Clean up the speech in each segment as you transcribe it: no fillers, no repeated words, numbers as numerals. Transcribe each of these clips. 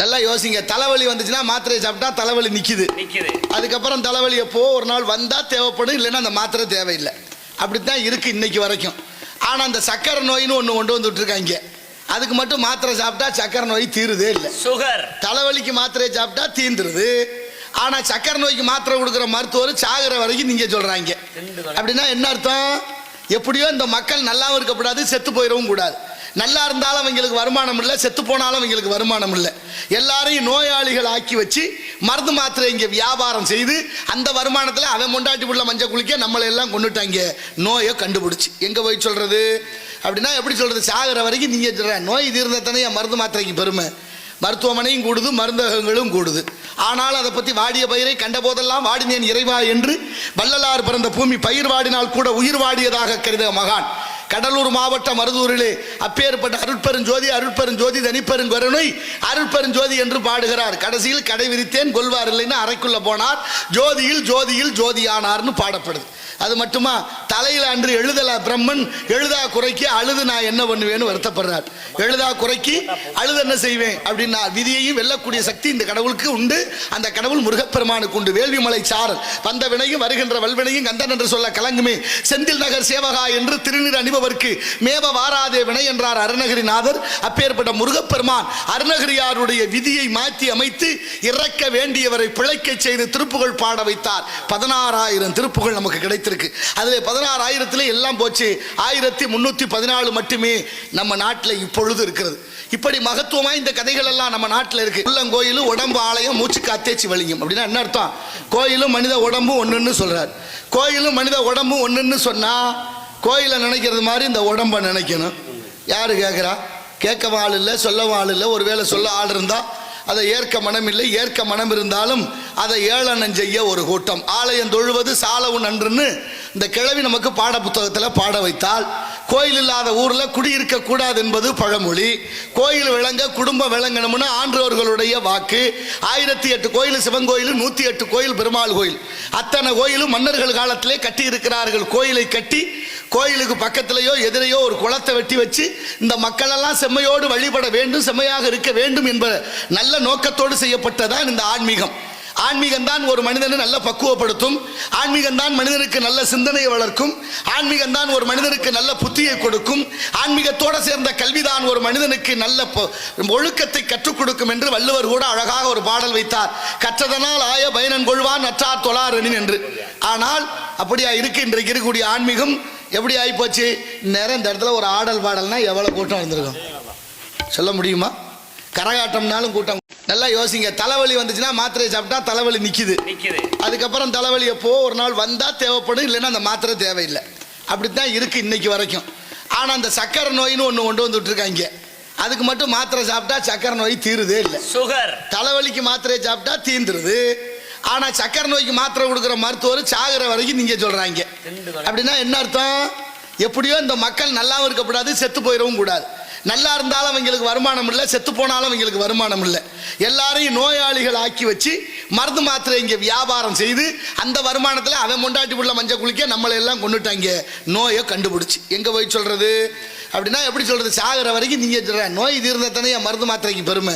நல்லா யோசிங்க. தலைவலி வந்துச்சுன்னா மாத்திரையை சாப்பிட்டா தலைவலி நிக்குது. அதுக்கப்புறம் தலைவலி எப்போ ஒரு நாள் வந்தா தேவைப்படும், இல்லைன்னா அந்த மாத்திரை தேவையில்லை. அப்படித்தான் இருக்கு இன்னைக்கு வரைக்கும். ஆனா அந்த சக்கரை நோயின்னு ஒண்ணு கொண்டு வந்துட்டு இருக்காங்க. அதுக்கு மட்டும் மாத்திரை சாப்பிட்டா சக்கரை நோய் தீருதே இல்லை. சுகர் தலைவலிக்கு மாத்திரையை சாப்பிட்டா தீந்துருது. ஆனா சக்கரை நோய்க்கு மாத்திரை கொடுக்குற மருத்துவர் சாகிற வரைக்கும் நீங்க சொல்றாங்க. அப்படின்னா என்ன அர்த்தம்? எப்படியோ இந்த மக்கள் நல்லாவும் இருக்கக்கூடாது, செத்து போயிடவும் கூடாது. நல்லா இருந்தாலும் அவங்களுக்கு வருமானம் இல்லை, செத்து போனாலும் அவங்களுக்கு வருமானம் இல்லை. எல்லாரையும் நோயாளிகள் ஆக்கி வச்சு மருந்து மாத்திரை இங்கே வியாபாரம் செய்து அந்த வருமானத்தில் அவன் முண்டாட்டி புள்ள மஞ்சள் குளிக்க நம்மளை எல்லாம் கொண்டுட்டாங்க. நோயை கண்டுபிடிச்சி எங்கே போய் சொல்றது? அப்படின்னா எப்படி சொல்றது? சாகிற வரைக்கும் நீங்க சொல்ற நோய் தீர்ந்த தானே மருந்து மாத்திரைக்கு பெருமை. மருத்துவமனையும் கூடுது, மருந்தகங்களும் கூடுது. ஆனால் அதை பற்றி வாடிய பயிரை கண்ட போதெல்லாம் வாடினேன் இறைவா என்று வள்ளலார் பிறந்த பூமி பயிர் வாடினால் கூட உயிர் வாடியதாக கருத மகான். கடலூர் மாவட்டம் மருதூரிலே அப்பேற்பட்ட அருட்பெருஞ்சோதி அருட்பெருஞ்சோதி தனிப்பெருங்கருணை அருட்பெருஞ்சோதி என்று பாடுகிறார். கடைசியில் கடை விரித்தேன் கொள்வார் இல்லைன்னு அறைக்குள்ள போனார், ஜோதியில் ஜோதியில் ஜோதியானார்னு பாடப்படுது. அது மட்டுமா? தலையில் அன்று எழுதல பிரம்மன், எழுதா குறைக்கு அழுது நான் என்ன பண்ணுவேன்னு வருத்தப்படுறார். எழுதா குறைக்கு அழுது என்ன செய்வேன் அப்படின்னா விதியையும் வெல்லக்கூடிய சக்தி இந்த கடவுளுக்கு உண்டு. அந்த கடவுள் முருகப்பெருமானுக்கு உண்டு. வேள்விமலை சாரல் வந்த வினையும் வருகின்ற வல்வினையும் கந்தன் என்று சொல்ல கலங்குமே செந்தில் நகர் சேவகா என்று திருநீர் அணிபவர்க்கு மேவ வாராதே வினை என்றார் அருணகிரிநாதர். அப்பேற்பட்ட முருகப்பெருமான் அருணகிரியாருடைய விதியை மாற்றி அமைத்து இறக்க வேண்டியவரை பிழைக்க செய்து திருப்புகழ் பாட வைத்தார். 16,000 திருப்புகழ் நமக்கு கிடைத்திருக்கு. அதில் 16,000 எல்லாம் போச்சு. 1314 மட்டுமே நம்ம நாட்டில் இப்பொழுது இருக்கிறது. இப்படி மகத்துவமாய் இந்த கதைகள் எல்லாம் நம்ம நாட்டில் இருக்கு. உள்ளங்கோயிலும் உடம்பு ஆலயம் மூச்சுக்கு அத்தேச்சி வலிங்கும். அப்படின்னா என்ன அர்த்தம்? கோயிலும் மனித உடம்பும் ஒன்றுன்னு சொல்றார். கோயிலும் மனித உடம்பும் ஒன்றுன்னு சொன்னா கோயிலை நினைக்கிறது மாதிரி இந்த உடம்பை நினைக்கணும். யாரு கேட்குறா? கேட்க ஆள் இல்லை, சொல்ல ஆள் இல்லை. ஒருவேளை சொல்ல ஆள் இருந்தா அதை ஏற்க மனம் இல்லை. ஏற்க மனம் இருந்தாலும் அதை ஏளனம் செய்ய ஒரு கூட்டம். ஆலயம் தொழுவது சாலவும் நன்றுன்னு இந்த கிழவி நமக்கு பாட புத்தகத்தில் பாட வைத்தால், கோயில் இல்லாத ஊரில் குடியிருக்க கூடாது என்பது பழமொழி. கோயில் விளங்க குடும்பம் விளங்கணும்னு ஆன்றோர்களுடைய வாக்கு. 1008 கோயில் சிவன் கோயில், 108 கோயில் பெருமாள் கோயில். அத்தனை கோயிலும் மன்னர்கள் காலத்திலே கட்டி இருக்கிறார்கள். கோயிலை கட்டி கோயிலுக்கு பக்கத்திலேயோ எதிரையோ ஒரு குளத்தை வெட்டி வச்சு இந்த மக்கள் எல்லாம் செம்மையோடு வழிபட வேண்டும், செம்மையாக இருக்க வேண்டும் என்ப நல்ல நோக்கத்தோடு செய்யப்பட்டதான் இந்த ஆன்மீகம். ஆன்மீகம் தான் ஒரு மனிதனை நல்ல பக்குவப்படுத்தும். ஆன்மீகம் தான் மனிதனுக்கு நல்ல சிந்தனையை வளர்க்கும். ஆன்மீகம் தான் ஒரு மனிதனுக்கு நல்ல புத்தியை கொடுக்கும். ஆன்மீகத்தோடு சேர்ந்த கல்விதான் ஒரு மனிதனுக்கு நல்ல ஒழுக்கத்தை கற்றுக் கொடுக்கும் என்று வள்ளுவர் கூட அழகாக ஒரு பாடல் வைத்தார். கற்றதனால் ஆய பயனன் கொள்வான் நற்றார் தொழாரெனின் என்று. ஆனால் அப்படியா இருக்கு இன்றைக்கு இருக்கக்கூடிய ஆன்மீகம்? எப்படி ஆகிப்போச்சு? நேரம் இந்த இடத்துல ஒரு ஆடல் பாடல்னா எவ்வளவு கூட்டம் இருந்திருக்கும் சொல்ல முடியுமா? கரகாட்டம்னாலும் கூட்டம். நல்லா யோசிங்க. தலைவலி வந்துச்சுன்னா மாத்திரையை சாப்பிட்டா தலைவலி நிக்குது. அதுக்கப்புறம் தலைவலி எப்போ ஒரு நாள் வந்தா தேவைப்படும், இல்லைன்னா அந்த மாத்திரை தேவையில்லை. அப்படித்தான் இருக்கு இன்னைக்கு வரைக்கும். ஆனா அந்த சக்கரை நோயின்னு ஒண்ணு கொண்டு வந்துட்டு இருக்காங்க. அதுக்கு மட்டும் மாத்திரை சாப்பிட்டா சக்கரை நோய் தீருதே இல்லை. சுகர் தலைவலிக்கு மாத்திரையை சாப்பிட்டா தீந்துருது. ஆனா சக்கரை நோய்க்கு மாத்திரை கொடுக்குற மருத்துவர் சாகிற வரைக்கும் நீங்க சொல்றாங்க. அப்படின்னா என்ன அர்த்தம்? எப்படியோ இந்த மக்கள் நல்லாவும் இருக்கக்கூடாது, செத்து போயிடவும் கூடாது. நல்லா இருந்தாலும் அவங்களுக்கு வருமானம் இல்லை, செத்து போனாலும் அவங்களுக்கு வருமானம் இல்லை. எல்லாரையும் நோயாளிகள் ஆக்கி வச்சு மருந்து மாத்திரை இங்கே வியாபாரம் செய்து அந்த வருமானத்தில் அவன் முண்டாட்டி புள்ள மஞ்சள் குளிக்க நம்மளை எல்லாம் கொண்டுட்டாங்க. நோயை கண்டுபிடிச்சி எங்கே போய் சொல்றது? அப்படின்னா எப்படி சொல்றது? சாகிற வரைக்கும் நீங்க சொல்ற நோய் தீர்ந்த தானே மருந்து மாத்திரைக்கு பெருமை.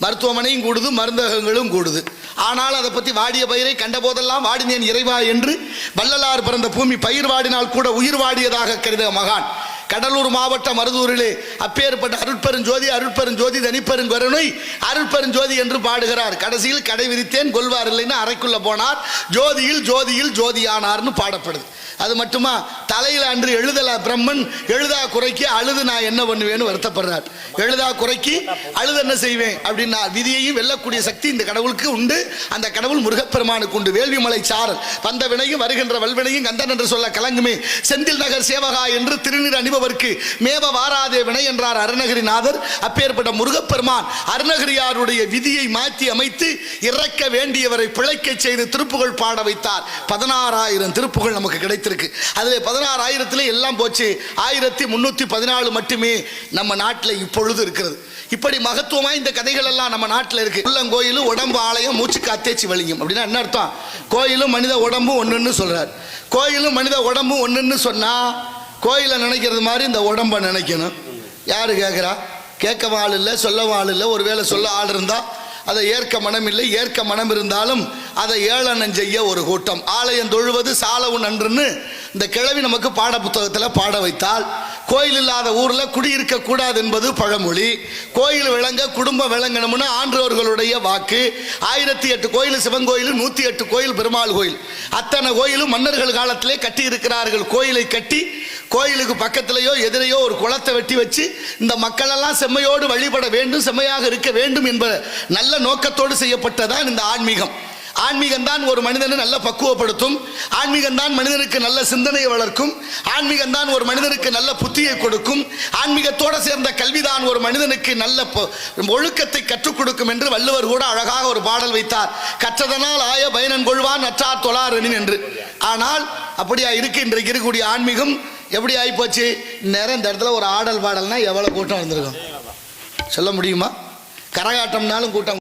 மருத்துவமனையும் கூடுது, மருந்தகங்களும் கூடுது. ஆனால் அதை பற்றி வாடிய பயிரை கண்ட போதெல்லாம் வாடினேன் இறைவா என்று வள்ளலார் பிறந்த பூமி பயிர் வாடினால் கூட உயிர் வாடியதாக கருத மகான். கடலூர் மாவட்டம் மருதூரிலே அப்பேற்பட்ட அருட்பெருஞ்சோதி அருட்பெருஞ்சோதி தனிப்பெருங்கருணை அருட்பெருஞ்சோதி என்று பாடுகிறார். கடைசியில் கடை விரித்தேன் கொள்வார் இல்லைன்னு அறைக்குள்ள போனார், ஜோதியில் ஜோதியில் ஜோதியானார்னு பாடப்படுது. அது மட்டுமா? தலையில் அன்று எழுதல பிரம்மன், எழுதா குறைக்கு அழுது நான் என்ன பண்ணுவேன்னு வருத்தப்படுறார். எழுதா குறைக்கு அழுது என்ன செய்வேன் அப்படின்னா விதியையும் வெல்லக்கூடிய சக்தி இந்த கடவுளுக்கு உண்டு. அந்த கடவுள் முருகப்பெருமானுக்கு உண்டு. வேள்விமலை சாரல் வந்த வினையும் வருகின்ற வல்வினையும் கந்தன் என்று சொல்ல கலங்குமே செந்தில் நகர் சேவகா என்று திருநீர் அணிபவர்க்கு மேவ வாராதே வினை என்றார் அருணகிரிநாதர். அப்பேற்பட்ட முருகப்பெருமான் அருணகிரியாருடைய விதியை மாற்றி அமைத்து இறக்க வேண்டியவரை பிழைக்க செய்து திருப்புகழ் பாட வைத்தார். 16,000 திருப்புகழ் நமக்கு கிடைத்திருக்கு. அதில் 16,000 எல்லாம் போச்சு. 1314 மட்டுமே நம்ம நாட்டில் இப்பொழுது இருக்கிறது. இப்படி மகத்துவமாய் இந்த கதைகள் எல்லாம் நம்ம நாட்டில் இருக்கு. உள்ளங்கோயிலும் உடம்பு ஆலயம் மூச்சுக்கு அத்தேச்சி வலிங்கும். அப்படின்னா என்ன அர்த்தம்? கோயிலும் மனித உடம்பும் ஒன்றுன்னு சொல்றார். கோயிலும் மனித உடம்பும் ஒன்றுன்னு சொன்னா கோயிலை நினைக்கிறது மாதிரி இந்த உடம்பை நினைக்கணும். யாரு கேட்குறா? கேட்க ஆள் இல்லை, சொல்ல ஆள் இல்லை. ஒருவேளை சொல்ல ஆள் இருந்தா அதை ஏற்க மனமில்லை. ஏற்க மனம் இருந்தாலும் அதை ஏளனம் செய்ய ஒரு கூட்டம். ஆலயம் தொழுவது சாலவும் நன்றுன்னு இந்த கிழவி நமக்கு பாட புத்தகத்தில் பாட வைத்தால், கோயில் இல்லாத ஊரில் குடியிருக்க கூடாது என்பது பழமொழி. கோயில் விளங்க குடும்பம் விளங்கணும்னு ஆன்றோர்களுடைய வாக்கு. 1008 கோயில் சிவன் கோயில், 108 கோயில் பெருமாள் கோயில். அத்தனை கோயிலும் மன்னர்கள் காலத்திலே கட்டி இருக்கிறார்கள். கோயிலை கட்டி கோயிலுக்கு பக்கத்திலேயோ எதிரையோ ஒரு குளத்தை வெட்டி வச்சு இந்த மக்களெல்லாம் செம்மையோடு வழிபட வேண்டும், செம்மையாக இருக்க வேண்டும் என்ப நல்ல நோக்கத்தோடு செய்யப்பட்டதான் இந்த ஆன்மீகம். ஆன்மீகம்தான் ஒரு மனிதனை நல்ல பக்குவப்படுத்தும். ஆன்மீகம்தான் மனிதனுக்கு நல்ல சிந்தனையை வளர்க்கும். ஆன்மீகம்தான் ஒரு மனிதனுக்கு நல்ல புத்தியை கொடுக்கும். ஆன்மீகத்தோடு சேர்ந்த கல்விதான் ஒரு மனிதனுக்கு நல்ல ஒழுக்கத்தை கற்றுக் கொடுக்கும் என்று வள்ளுவர் கூட அழகாக ஒரு பாடல் வைத்தார். கற்றதனால் ஆய பயனன் கொள்வான் நற்றார் தொழாரெனின் என்று. ஆனால் அப்படியா இருக்கு இன்றைக்கு இருக்கக்கூடிய ஆன்மீகம்? எப்படி ஆகிப்போச்சு? நேரம் இந்த இடத்துல ஒரு ஆடல் பாடல்னா எவ்வளவு கூட்டம் வந்திருக்கும் சொல்ல முடியுமா? கரகாட்டம்னாலும் கூட்டம்.